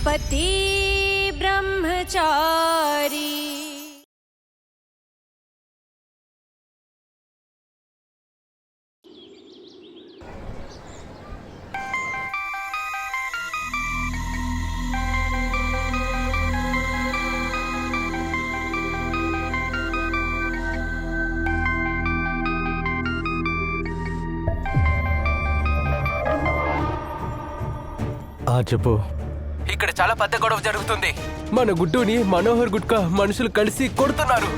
पति ब्रह्मचारी। చెప్పు. ఇక్కడ చాలా పెద్ద గొడవ జరుగుతుంది. మన గుడ్డుని మనోహర్ గుట్కా మనుషులు కలిసి కొడుతున్నారు.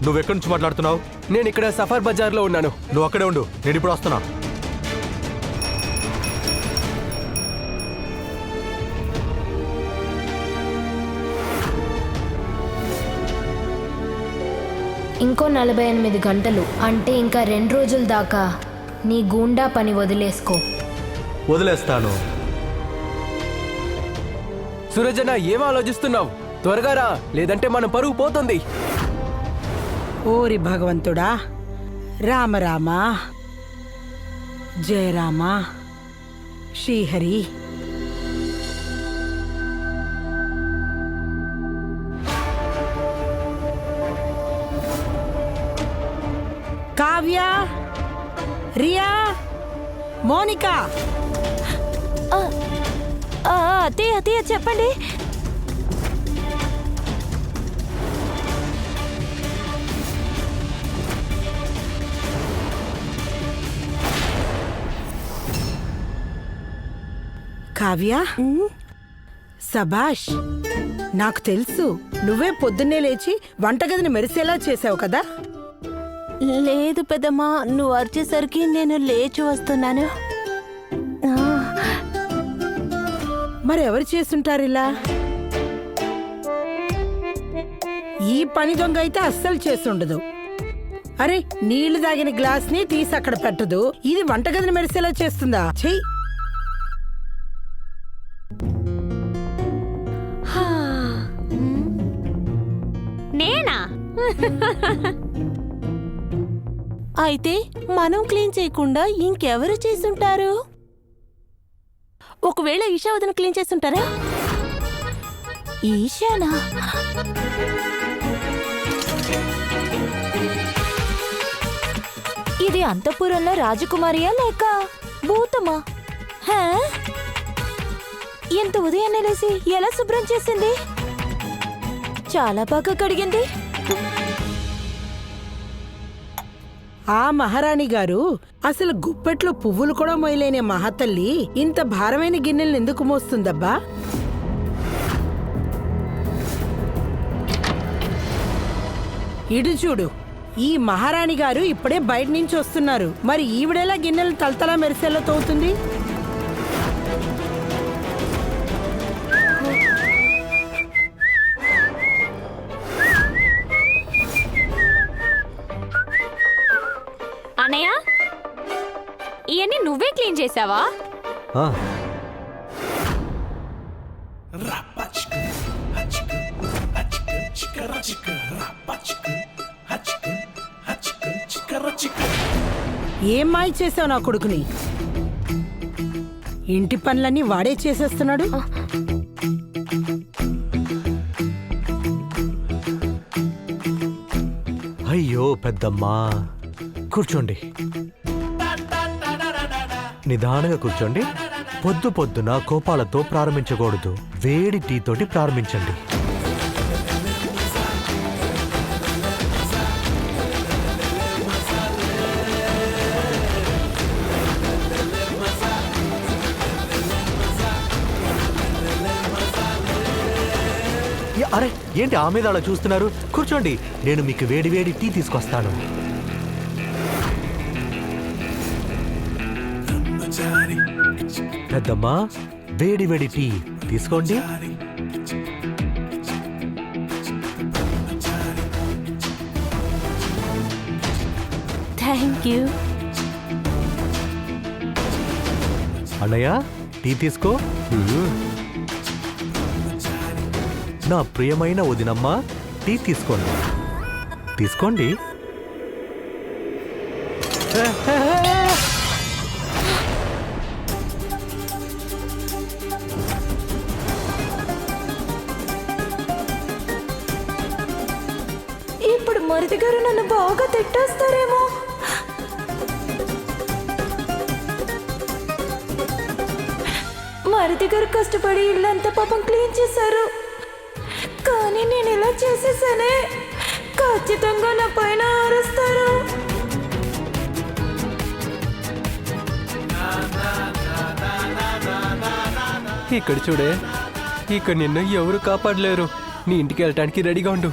నువ్వెక్కడి నుంచి మాట్లాడుతున్నావు? నేను ఇక్కడ సఫార్ బజార్లో ఉన్నాను. నువ్వు అక్కడే ఉండు, నేను ఇప్పుడు వస్తున్నా. ఇంకో 48 గంటలు అంటే ఇంకా 2 రోజుల దాకా నీ గూండా పని వదిలేసుకో. వదిలేస్తాను. సురజన, ఏం ఆలోచిస్తున్నావు? త్వరగా రా, లేదంటే మన పరువు పోతుంది. ఓరి భగవంతుడా, రామ రామ, జయ రామ, శ్రీహరి. కావ్య, రియా, మోనికా. అత్తయ్య అత్తయ్య చెప్పండి. కావ్య, సబాష్. నాకు తెలుసు, నువ్వే పొద్దున్నే లేచి వంటగదిని మెరిసేలా చేసావు కదా. లేదు పెద్దమ్మా, నువ్వు అరిచేసరికి నేను లేచి వస్తున్నాను. మరి ఎవరు చేస్తుంటారు ఇలా? ఈ పని దొంగ అయితే అస్సలు చేస్తుండదు. అరే, నీళ్లు తాగిన గ్లాస్ ని తీసి అక్కడ పెట్టదు, ఇది వంటగదిని మెరిసేలా చేస్తుందా? చెయ్యి. నేనా? అయితే మనం క్లీన్ చేయకుండా ఇంకెవరు చేసుంటారు? ఒకవేళ ఈషా వదిన క్లీన్ చేస్తుంటారా? ఈషానా? ఇది అంతఃపురంలో రాజకుమారియా లేక భూతమా? ఎంత ఉదయాన్నే లేసి ఎలా శుభ్రం చేసింది? చాలా బాగా కడిగింది. ఆ మహారాణి గారు అసలు గుప్పెట్లో పువ్వులు కూడా మోయలేని మహాతల్లి ఇంత భారమైన గిన్నెలను ఎందుకు మోస్తుందబ్బా? ఇటు చూడు, ఈ మహారాణి గారు ఇప్పుడే బయట నుంచి వస్తున్నారు. మరి ఈవిడేలా గిన్నెలు తలతలా మెరిసేలా తోవుతుంది? అన్నయ్య, ఇవన్నీ నువ్వే క్లీన్ చేసావా? ఏం మాయ చేసావు నా కొడుకుని? ఇంటి పనులన్నీ వాడే చేసేస్తున్నాడు. అయ్యో పెద్దమ్మా, కూర్చోండి. నిదానంగా కూర్చోండి. పొద్దు పొద్దున కోపాలతో ప్రారంభించకూడదు, వేడి టీ తోటి ప్రారంభించండి. అరే, ఏంటి ఆ మీద అలా చూస్తున్నారు? కూర్చోండి, నేను మీకు వేడి వేడి టీ తీసుకొస్తాను. పెద్దమ్మా, వేడి వేడి టీ తీసుకోండి. Thank you. అన్నయ్య, టీ తీసుకో. నా ప్రియమైన వదినమ్మ, టీ తీసుకోండి. తీసుకోండి. మరిది గారు నన్ను బాగా తిట్టేస్తారేమో. మరిది గారు కష్టపడి ఇల్లంతా పాపం క్లీన్ చేశారు, కానీ నేను ఇలా చేసేసానే, ఖచ్చితంగా నా పైన అరుస్తారు. ఇక్కడ చూడే, ఇక్కడ నిన్ను ఎవరు కాపాడలేరు. నీ ఇంటికి వెళ్ళటానికి రెడీగా ఉండు.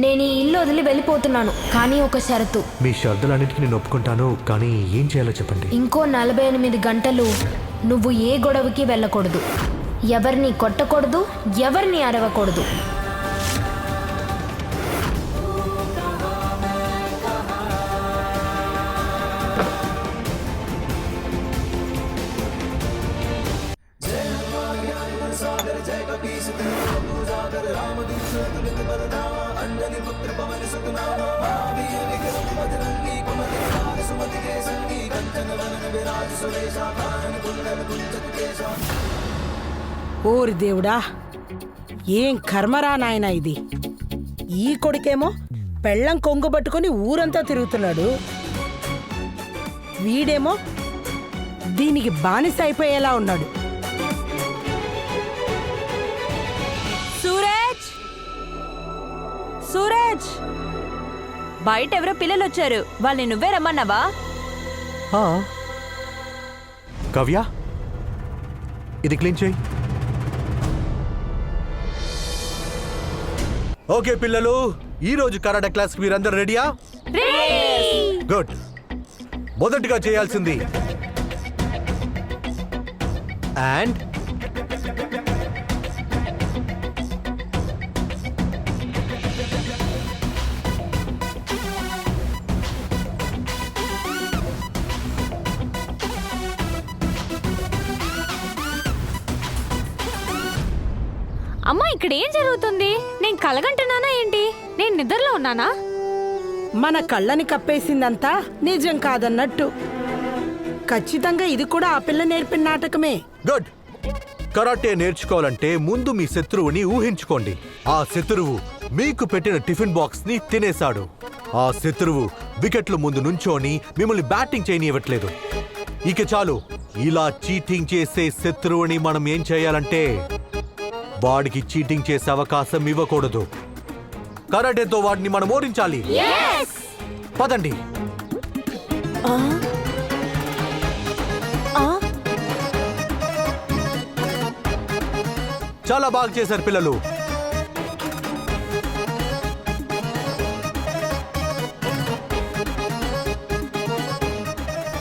నేను ఈ ఇల్లు వదిలి వెళ్ళిపోతున్నాను, కానీ ఒక షరతు. మీ షరతులన్నిటికీ నేను ఒప్పుకుంటాను, కానీ ఏం చేయాలో చెప్పండి. ఇంకో 48 గంటలు నువ్వు ఏ గొడవకి వెళ్ళకూడదు, ఎవరిని కొట్టకూడదు, ఎవరిని అరవకూడదు. ఓరి దేవుడా, ఏం కర్మరా నాయనా ఇది. ఈ కొడుకేమో పెళ్ళం కొంగు పట్టుకొని ఊరంతా తిరుగుతున్నాడు, వీడేమో దీనికి బానిస అయిపోయేలా ఉన్నాడు. సూరజ్, సూరజ్, బయట ఎవరో పిల్లలు వచ్చారు, వాళ్ళని నువ్వే రమ్మన్నావా? కవ్య, ఇది క్లీన్ చేయి. ఓకే పిల్లలు, ఈ రోజు కరాటే క్లాస్ కి మీరందరూ రెడీయా? గుడ్. మొదటిగా చేయాల్సింది అండ్ అమ్మా, ఇక్కడ ఏం జరుగుతుంది? నేను కలగంటున్నానా ఏంటి? నేను నిద్రలో ఉన్నానా? మన కళ్ళని కప్పేసిందంతా నిజం కాదన్నట్టు. ఖచ్చితంగా ఇది కూడా ఆ పిల్ల నేర్పిన నాటకమే. గుడ్. కరాటే నేర్చుకోవాలంటే ముందు మీ శత్రువుని ఊహించుకోండి. ఆ శత్రువు మీకు పెట్టిన టిఫిన్ బాక్స్ ని తినేశాడు. ఆ శత్రువు వికెట్ల ముందు నుంచోని మిమ్మల్ని బ్యాటింగ్ చేయనివ్వట్లేదు. ఇక చాలు, ఇలా చీటింగ్ చేసే శత్రువుని మనం ఏం చేయాలంటే వాడికి చీటింగ్ చేసే అవకాశం ఇవ్వకూడదు. కరాటేతో వాడిని మనం ఓడించాలి. పదండి. చాలా బాగా చేశారు పిల్లలు.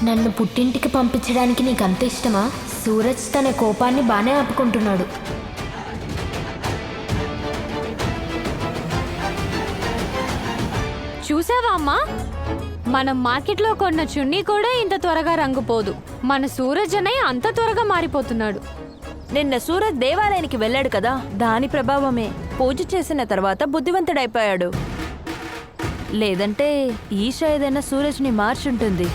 నన్ను పుట్టింటికి పంపించడానికి నీకు అంత ఇష్టమా? సూరజ్ తన కోపాన్ని బానే ఆపుకుంటున్నాడు. చూసావా అమ్మా, మనం మార్కెట్లో కొన్న చున్నీ కూడా ఇంత త్వరగా రంగుపోదు. మన సూరజ్ అన్నయ్య అంత త్వరగా మారిపోతున్నాడు. నిన్న సూరజ్ దేవాలయానికి వెళ్ళాడు కదా, దాని ప్రభావమే. పూజ చేసిన తర్వాత బుద్ధివంతుడైపోయాడు. లేదంటే ఈష ఏదైనా సూరజ్ని మార్చుంటుంది.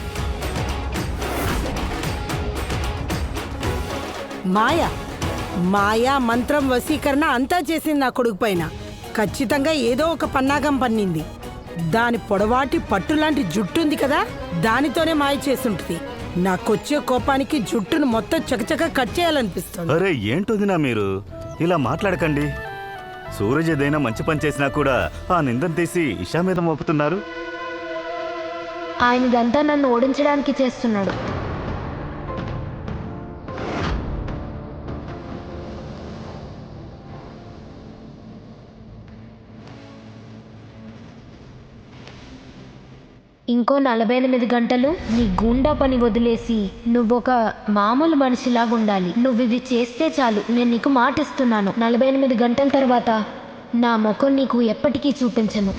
మాయా మంత్రం వశీకరణ అంతా చేసింది నా కొడుకు పైన. ఖచ్చితంగా ఏదో ఒక పన్నాగం పన్నింది. దాని పొడవాటి పట్టులాంటి జుట్టు ఉంది కదా, దానితోనే మాయ చేసుంటుంది. నాకొచ్చే కోపానికి జుట్టును మొత్తం చకచక కట్ చేయాలనిపిస్తుంది. అరే ఏంటొదినా మీరు ఇలా మాట్లాడకండి. సూరజ్ ఏదైనా మంచి పని చేసినా కూడా ఆ నిందను తీసి ఇషా మీద మోపుతున్నారు. ఆయన ఇదంతా నన్ను ఓడించడానికి చేస్తున్నాడు. ఇంకో 48 గంటలు నీ గూండా పని వదిలేసి నువ్వొక మామూలు మనిషిలాగా ఉండాలి. నువ్వు ఇవి చేస్తే చాలు, నేను నీకు మాటిస్తున్నాను. 48 గంటల తర్వాత నా ముఖం నీకు ఎప్పటికీ చూపించను.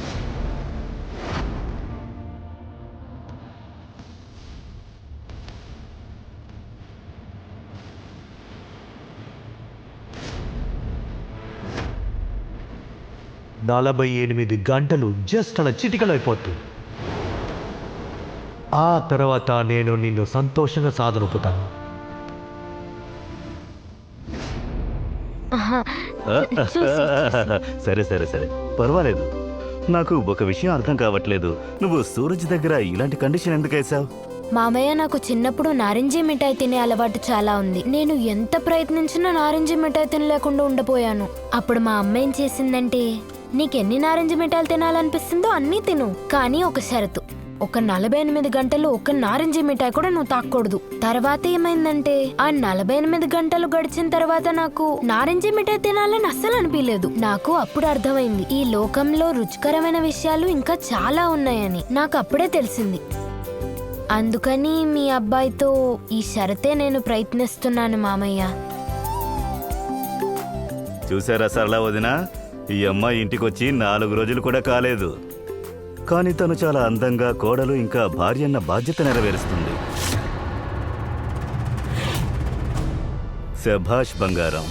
నలభై 48 గంటలు జస్ట్ అలా చిటికలో అయిపోతుంది. ఆ తర్వాత నేను నిన్ను సంతోషంగా సాధనొప్పుతాను. సరే సరే సరే, పర్వాలేదు. నాకు ఒక విషయం అర్థం కావట్లేదు. నువ్వు సూరజ్ దగ్గర ఇలాంటి కండిషన్ ఎందుకు వేసావు? మామయ్య, నాకు చిన్నప్పుడు నారింజీ మిఠాయి తినే అలవాటు చాలా ఉంది. నేను ఎంత ప్రయత్నించినా నారింజీ మిఠాయి తినలేకుండా ఉండిపోయాను. అప్పుడు మా అమ్మ ఏం చేసిందంటే, నీకెన్ని నారింజ మిఠాయిలు తినాలనిపిస్తుందో అన్నీ తిను, కానీ ఒక షరతు, ఒక 48 గంటలు ఒక నారింజ మిఠాయి కూడా నువ్వు తాకూడదు. తర్వాత ఏమైందంటే, ఆ 48 గంటలు గడిచిన తర్వాత నాకు నారింజ మిఠాయి తినాలని అస్సలు అనిపించలేదు. నాకు అప్పుడు అర్థమైంది, ఈ లోకంలో రుచికరమైన విషయాలు ఇంకా చాలా ఉన్నాయని నాకు అప్పుడే తెలిసింది. అందుకని మీ అబ్బాయితో ఈ షరతే నేను ప్రయత్నిస్తున్నాను మామయ్య. చూసారా సరళ వదినా, ఈ అమ్మాయి ఇంటికొచ్చి 4 రోజులు కూడా కాలేదు, కానీ తను చాలా అందంగా కోడలు ఇంకా భార్య అన్న బాధ్యత నెరవేరుస్తుంది. శభాష్ బంగారం.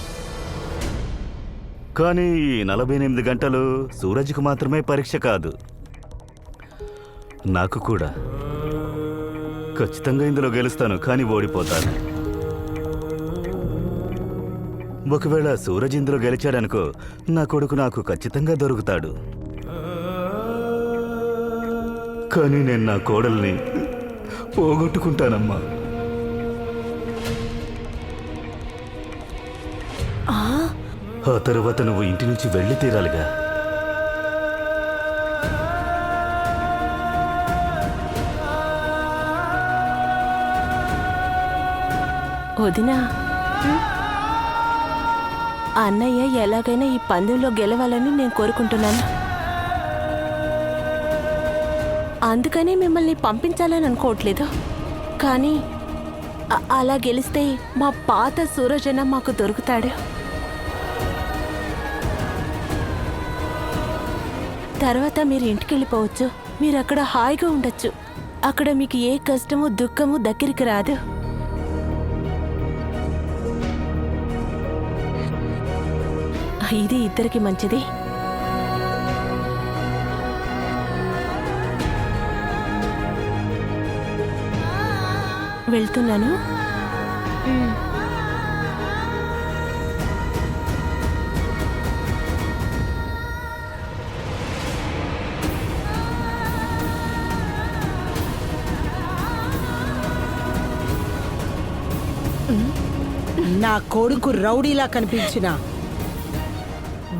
కానీ ఈ 48 గంటలు సూరజ్కు మాత్రమే పరీక్ష కాదు, నాకు కూడా. ఖచ్చితంగా ఇందులో గెలుస్తాను, కానీ ఓడిపోతాను. ఒకవేళ సూరజ్ ఇందులో గెలిచాడనుకో, నా కొడుకు నాకు ఖచ్చితంగా దొరుకుతాడు. కానీ నేను నా కోడల్ని పోగొట్టుకుంటానమ్మా. ఆ తర్వాత నువ్వు ఇంటి నుంచి వెళ్ళి తీరాలిగా. వదినా, అన్నయ్య ఎలాగైనా ఈ పందెంలో గెలవాలని నేను కోరుకుంటున్నాను. అందుకనే మిమ్మల్ని పంపించాలని అనుకోవట్లేదు. కానీ అలా గెలిస్తే మా పాత సూరజన మాకు దొరుకుతాడు. తర్వాత మీరు ఇంటికి వెళ్ళిపోవచ్చు. మీరు అక్కడ హాయిగా ఉండొచ్చు. అక్కడ మీకు ఏ కష్టము దుఃఖము దగ్గరికి రాదు. ఇది ఇద్దరికి మంచిది. వెళ్తున్నాను. నా కొడుకు రౌడీలా కనిపించిన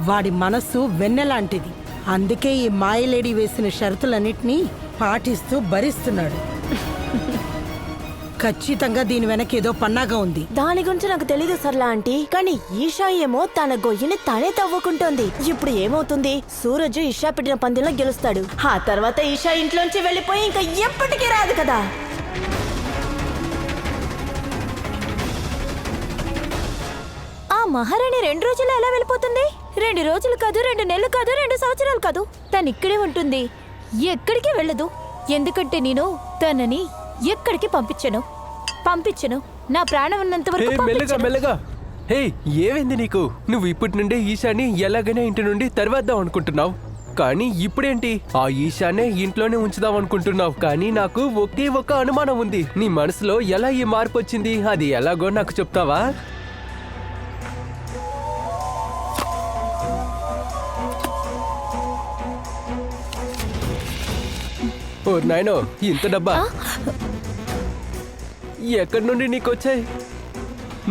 వాడి మనస్సు వెన్నెలాంటిది. అందుకే ఈ మాయలేడి వేసిన షరతులన్నిటినీ పాటిస్తూ భరిస్తున్నాడు. ఖచ్చితంగా దీని వెనక ఏదో పన్నాగా ఉంది. దాని గురించి నాకు తెలీదు సర్లా ఆంటీ, కానీ ఈషా ఏమో తన గొయ్యిని తానే తవ్వుకుంటోంది. ఇప్పుడు ఏమవుతుంది, సూరజ్ ఈషా పెట్టిన పందెంలో గెలుస్తాడు. ఆ తర్వాత ఈషా ఇంట్లోంచి వెళ్ళిపోయి ఇంకా ఎప్పటికీ రాదు కదా. ఆ మహారాణి 2 రోజుల్లో ఎలా వెళ్ళిపోతుంది? 2 రోజులు కాదు, 2 నెలలు కాదు, 2 సంవత్సరాలు కాదు. తను ఇక్కడే ఉంటుంది, ఎక్కడికి వెళ్ళదు. ఎందుకంటే నేను తనని ఎక్కడికి పంపించను. నా ప్రాణం ఉన్నంత వరకు మెల్లగా మెల్లగా. హే, ఏమైంది నీకు? నువ్వు ఇప్పటి నుండే ఈశాని ఎలాగైనా ఇంటి నుండి తరివేద్దాం అనుకుంటున్నావు, కానీ ఇప్పుడేంటి ఆ ఈశానే ఇంట్లోనే ఉంచుదాం అనుకుంటున్నావు. కానీ నాకు ఒకే ఒక అనుమానం ఉంది. నీ మనసులో ఎలా ఈ మార్పు వచ్చింది? అది ఎలాగో నాకు చెప్తావా? ఓ నాయనో, ఇంత డబ్బా ఎక్కడి నుండి నీకు వచ్చాయి?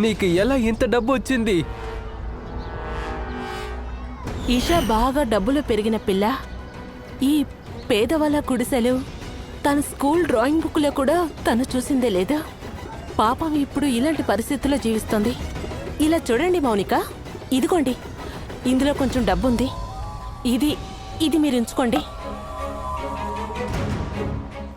నీకు ఎలా ఇంత డబ్బు వచ్చింది? ఈషా బాగా డబ్బులు పెరిగిన పిల్ల. ఈ పేదవాళ్ళ గుడిసెలు, తన స్కూల్ డ్రాయింగ్ బుక్లో కూడా తను చూసిందే లేదా. పాపం ఇప్పుడు ఇలాంటి పరిస్థితుల్లో జీవిస్తుంది. ఇలా చూడండి మౌనిక, ఇదిగోండి, ఇందులో కొంచెం డబ్బుంది. ఇది మీరు ఉంచుకోండి.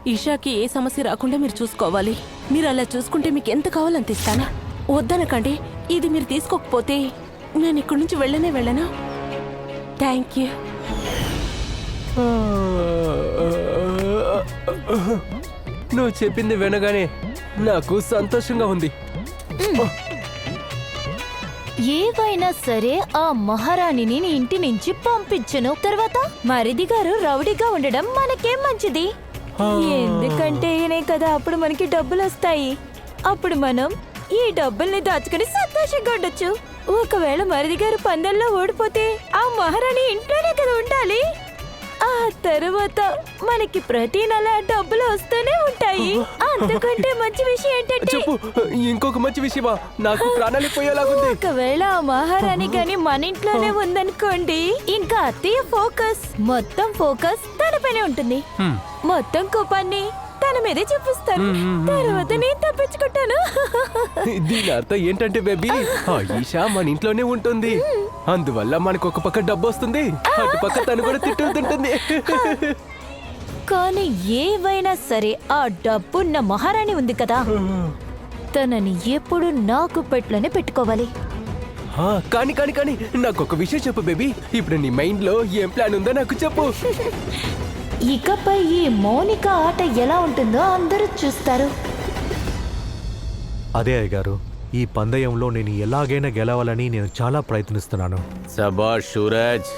ఈషాకి ఏ సమస్య రాకుండా మీరు చూసుకోవాలి. మీరు అలా చూసుకుంటే మీకు ఎంత కావాలంత ఇస్తానా? వద్దనకండి. ఇది మీరు తీసుకోకపోతే నేను ఇక్కడి నుంచి వెళ్ళను. Thank you. నువ్వు చెప్పింది వినగానే నాకు సంతోషంగా ఉంది. ఏవైనా సరే ఆ మహారాణిని నీ ఇంటి నుంచి పంపించను. తర్వాత మరిది గారు రౌడీగా ఉండడం మనకేం మంచిది, ఎందుకంటేనే కదా అప్పుడు మనకి డబ్బులు వస్తాయి. అప్పుడు మనం ఈ డబ్బుల్ని దాచుకుని సంతోషంగా ఉండొచ్చు. ఒకవేళ మరిది గారు పందెంలో ఓడిపోతే ఆ మహారాణి ఇంట్లోనే కదా ఉండాలి. ఆ తర్వాత మనకి ప్రతి నెల డబ్బులు వస్తూనే ఉంటాయి. అంతకంటే మంచి విషయం ఏంటంటే, చెప్పు, ఇంకొక మంచి విషయమా? నాకు ప్రాణాలు పోయేలాగుంది. ఒకవేళ ఆ మహారాణి గాని మన ఇంట్లోనే ఉందనుకోండి, ఇంకా అత్తయ్య మొత్తం ఫోకస్ తనపైనే ఉంటుంది. మొత్తం కోపాన్ని తన మీదే చూపిస్తాను. తర్వాత నేను తప్పించుకుంటాను. దీని అర్థం ఏంటంటే బేబీ, ఆ ఈషా మన ఇంట్లోనే ఉంటుంది, అందువల్ల మనకు ఒక పక్క డబ్బు వస్తుంది, అటు పక్క తను కూడా తిట్టుతుంటుంది. కానీ ఏవైనా సరే ఆ డబ్బున్న మహారాణి ఉంది కదా, తనని ఎప్పుడు నాకు పెట్లోనే పెట్టుకోవాలి. కానీ కానీ కానీ నాకు ఒక విషయం చెప్పు బేబీ. ఇప్పుడు నీ మైండ్ లో ఏం ప్లాన్ ఉందో నాకు చెప్పు. ఇకపై ఈ మౌనిక ఆట ఎలా ఉంటుందో అందరూ చూస్తారు. అదే అయ్యగారు, ఈ పందయంలో నేను ఎలాగైనా గెలవాలని నేను చాలా ప్రయత్నిస్తున్నాను. శభాష్ సూరజ్.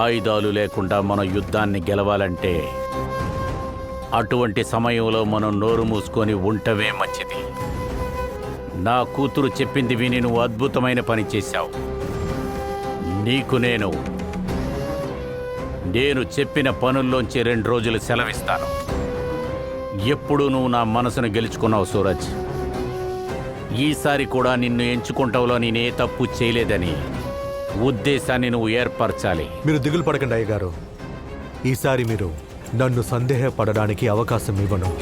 ఆయుధాలు లేకుండా మన యుద్ధాన్ని గెలవాలంటే అటువంటి సమయంలో మనం నోరు మూసుకొని ఉంటవే మంచిది. నా కూతురు చెప్పింది విని నువ్వు అద్భుతమైన పని చేశావు. నీకు నేను చెప్పిన పనుల్లోంచి 2 రోజులు సెలవిస్తాను. ఎప్పుడు నువ్వు నా మనసును గెలుచుకున్నావు సూరజ్. ఈసారి కూడా నిన్ను ఎంచుకుంటావులో నేనే తప్పు చేయలేదని ఉద్దేశాన్ని నువ్వు ఏర్పరచాలి. మీరు దిగులు పడకండి అయ్యగారు, ఈసారి మీరు నన్ను సందేహపడడానికి అవకాశం ఇవ్వను.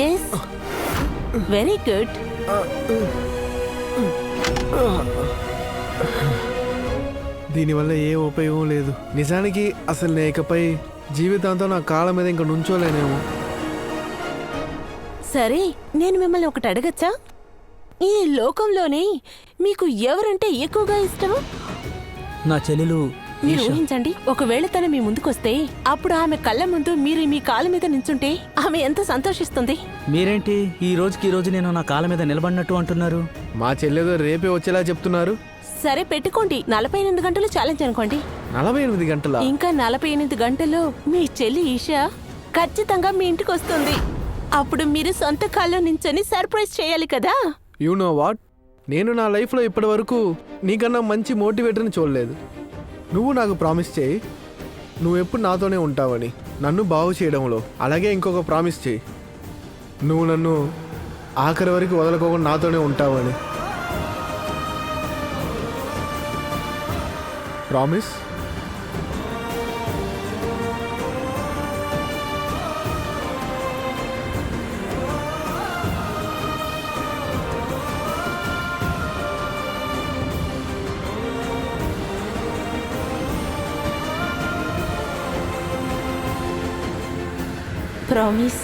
Yes, very good. దీనివల్ల ఏ ఉపయోగం లేదు. నిజానికి అసలు నేను ఇకపై జీవితాంతం నా కాళ్ళ మీద ఇంక నుంచోలేనేమో. సరే, నేను మిమ్మల్ని ఒకటి అడగచ్చా? ఈ లోకంలోనే మీకు ఎవరంటే ఎక్కువగా ఇష్టము? నా చెల్లెలు మీరు ఊహించండి, ఒకవేళ తను మీ ముందుకొస్తే అప్పుడు ఆమె కళ్ళ ముందు మీరు మీ కాళ్ళ మీద నించుంటే ఆమె ఎంత సంతోషిస్తుంది. మీరేంటి ఈ రోజు నేను నా కాళ్ళ మీద నిలబడినట్టు అంటున్నారు? మా చెల్లెదో రేపే వచ్చేలా చెప్తున్నారు. సరే పెట్టుకోండి, 48 గంటలు ఛాలెంజ్ అనుకోండి. 48 గంటల? ఇంకా 48 గంటల్లో మీ చెల్లి ఈషా ఖచ్చితంగా మీ ఇంటికి వస్తుంది. అప్పుడు మీరు సొంత కాల్లో నించొని సర్ప్రైజ్ చేయాలి కదా. యు నో వాట్, నేను నా లైఫ్లో ఇప్పటి వరకు నీకన్నా మంచి మోటివేటర్ని చూడలేదు. నువ్వు నాకు ప్రామిస్ చేయి, నువ్వు ఎప్పుడు నాతోనే ఉంటావని, నన్ను బాగు చేయడంలో. అలాగే ఇంకొక ప్రామిస్ చేయి, నువ్వు నన్ను ఆఖరి వరకు వదలకోకుండా నాతోనే ఉంటావని. ప్రామిస్? ప్రామిస్.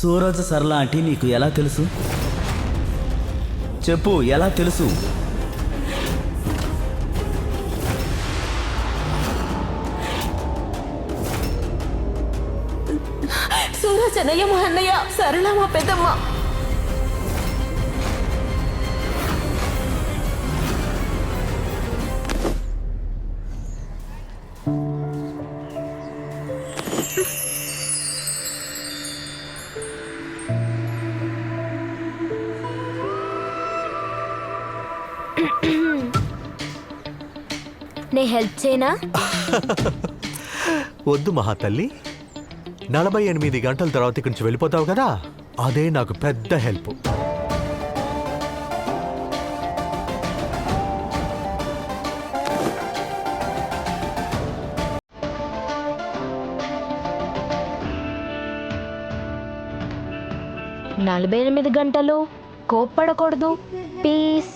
సూరజ్ సరళ ఆంటీ నీకు ఎలా తెలుసు? చెప్పు, ఎలా తెలుసు? సూరజ్ అన్నయ్య, మా అన్నయ్య, సరళ మా పెద్దమ్మ. నే హెల్ప్ చేయనా? వద్దు మహాతల్లి, 48 గంటల తర్వాత ఇక్కడి నుంచి వెళ్ళిపోతావు కదా, అదే నాకు పెద్ద హెల్ప్. నలభై 48 గంటలు కోప్పడకూడదు. పీస్.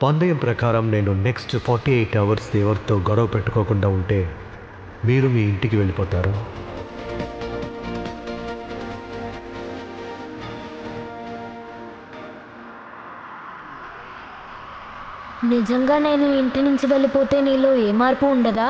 పందెం ప్రకారం నేను నెక్స్ట్ 48 అవర్స్ ఎవరితో గొడవ పెట్టుకోకుండా ఉంటే మీరు మీ ఇంటికి వెళ్ళిపోతారు. నిజంగా నేను ఇంటి నుంచి వెళ్ళిపోతే నీలో ఏ మార్పు ఉండదా?